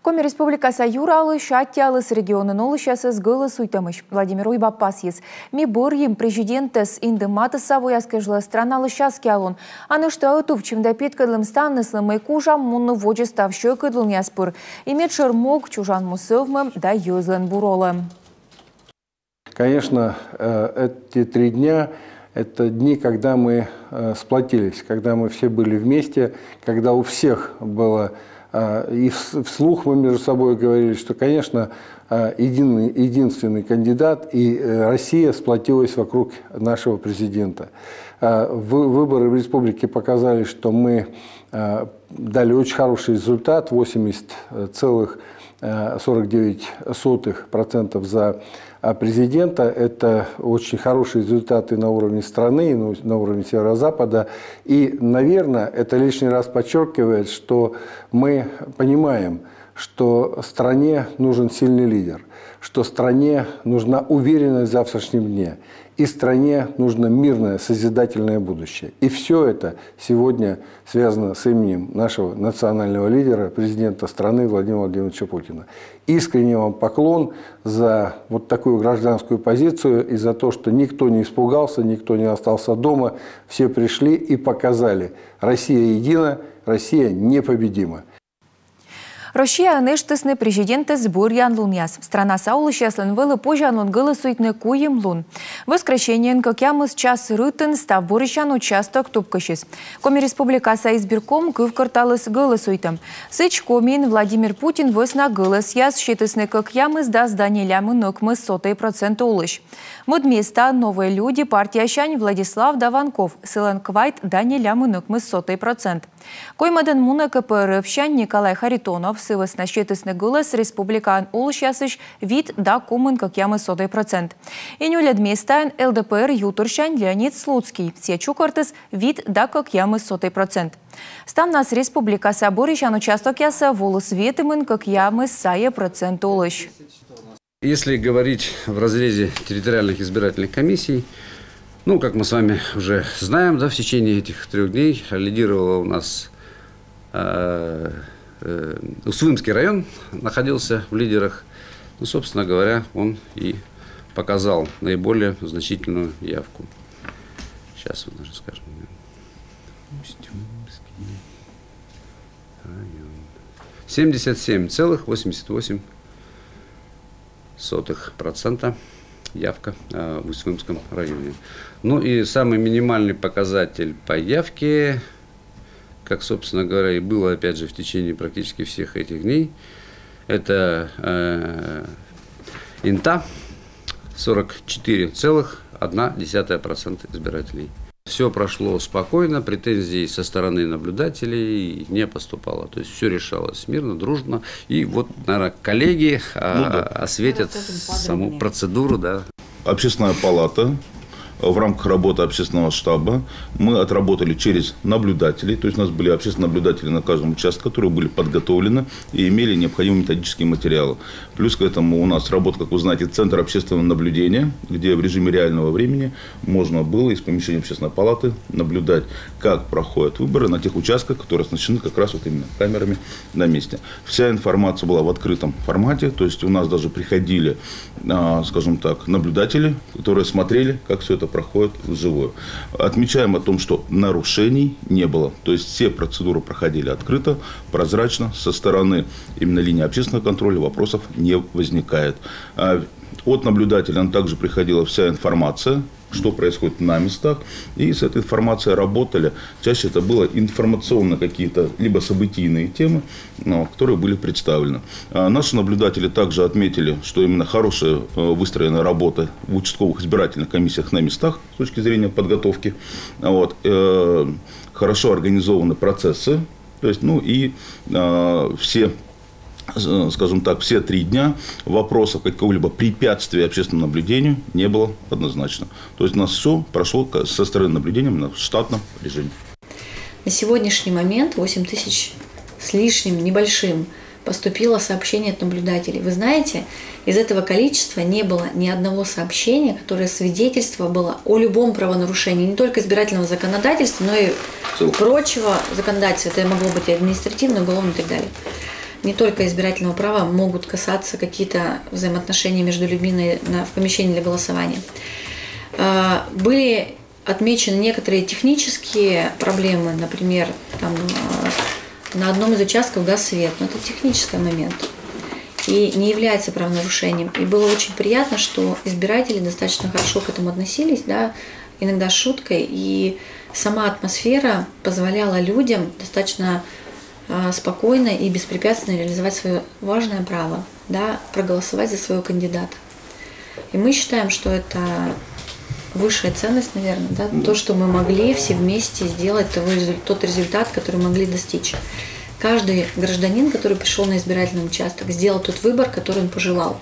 Коми Республикаса Юралы, Шаттялыс регионын олышасыз гылы суйтамыш. Владимир Уйбапасьес. Ми борьем президентес индематы савояскажла страналы шаскялон. Аны что отув чимда петкадлым станныслым и кужам мунну воджестав шөкадлын яспыр. Имет шермог чужан мусывмым да юзлен буролым. Конечно, эти 3 дня – это дни, когда мы сплотились, когда мы все были вместе, когда у всех было, и вслух мы между собой говорили, что, конечно, единственный кандидат, и Россия сплотилась вокруг нашего президента. Выборы в республике показали, что мы дали очень хороший результат – 80,49% за президента. Это очень хорошие результаты на уровне страны, на уровне Северо-Запада. И, наверное, это лишний раз подчеркивает, что мы понимаем, что стране нужен сильный лидер, что стране нужна уверенность в завтрашнем дне, и стране нужно мирное, созидательное будущее. И все это сегодня связано с именем нашего национального лидера, президента страны Владимира Владимировича Путина. Искренне вам поклон за вот такую гражданскую позицию и за то, что никто не испугался, никто не остался дома, все пришли и показали: Россия едина, Россия непобедима. Россия нештесны президенты сборьян луньяс. Страна саулышяслен вылы пожанлун голосуйтны куем лун. Воскрещениен, как ямыз час рытын, став борищан участок тупкашис. Коми республикаса избирком кывкарталыс голосуйтым. Сыч комин Владимир Путин высна голос яс считысны, как ямыз да здание лямы нокмы 100% улыш. Мудместа новые люди партия щань Владислав Даванков, сылан квайт дане лямы нокмы 100%. Коймадан муна КПРФ щань Николай Харитонов сывас на счетысны голос республикан улышясыш вид да кумын как ямы 100%. Инюлед местайн ЛДПР Ютурщань Леонид Слуцкий, все чукартыс вид да как ямы 100%. Стан нас республика соборищан участок яса волос ветымын как ямы 100% улыш. Если говорить в разрезе территориальных избирательных комиссий, ну, как мы с вами уже знаем, да, в течение этих 3 дней лидировала у нас Уссурийский район, находился в лидерах. Ну, собственно говоря, он и показал наиболее значительную явку. Сейчас вот даже скажем. Уссурийский район. 77,88% явка в Уссурийском районе. Ну и самый минимальный показатель по явке, как, собственно говоря, и было, опять же, в течение практически всех этих дней, это Инта, 44,1% избирателей. Все прошло спокойно, претензий со стороны наблюдателей не поступало. То есть все решалось мирно, дружно. И вот, наверное, коллеги осветят саму процедуру. Да. Общественная палата. В рамках работы общественного штаба мы отработали через наблюдателей. То есть у нас были общественные наблюдатели на каждом участке, которые были подготовлены и имели необходимые методические материалы. Плюс к этому у нас работа, как вы знаете, Центр общественного наблюдения, где в режиме реального времени можно было из помещения общественной палаты наблюдать, как проходят выборы на тех участках, которые оснащены как раз вот именно камерами на месте. Вся информация была в открытом формате. То есть у нас даже приходили, скажем так, наблюдатели, которые смотрели, как все это проходит вживую. Отмечаем о том, что нарушений не было. То есть все процедуры проходили открыто, прозрачно. Со стороны именно линии общественного контроля вопросов не возникает. От наблюдателя также приходила вся информация, что происходит на местах. И с этой информацией работали. Чаще это было информационно какие-то, либо событийные темы, которые были представлены. Наши наблюдатели также отметили, что именно хорошая выстроенная работа в участковых избирательных комиссиях на местах с точки зрения подготовки. Вот, хорошо организованы процессы. То есть, ну и все, скажем так, все 3 дня вопросов какого-либо препятствия общественному наблюдению не было однозначно. То есть у нас все прошло со стороны наблюдения в штатном режиме. На сегодняшний момент 8 тысяч с лишним небольшим поступило сообщение от наблюдателей. Вы знаете, из этого количества не было ни одного сообщения, которое свидетельствовало о любом правонарушении, не только избирательного законодательства, но и прочего законодательства. Это могло быть и административное, уголовное и так далее. не только избирательного права могут касаться какие-то взаимоотношения между людьми в помещении для голосования. Были отмечены некоторые технические проблемы, например, там, на одном из участков гас свет, но это технический момент и не является правонарушением. И было очень приятно, что избиратели достаточно хорошо к этому относились, да, иногда с шуткой, и сама атмосфера позволяла людям достаточно спокойно и беспрепятственно реализовать свое важное право, да, проголосовать за своего кандидата. И мы считаем, что это высшая ценность, наверное, да, то, что мы могли все вместе сделать, тот результат, который могли достичь. Каждый гражданин, который пришел на избирательный участок, сделал тот выбор, который он пожелал.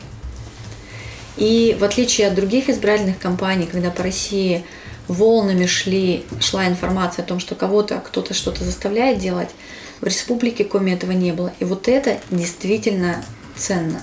И в отличие от других избирательных кампаний, когда по России волнами шла информация о том, что кто-то что-то заставляет делать, в Республике Коми этого не было. И вот это действительно ценно.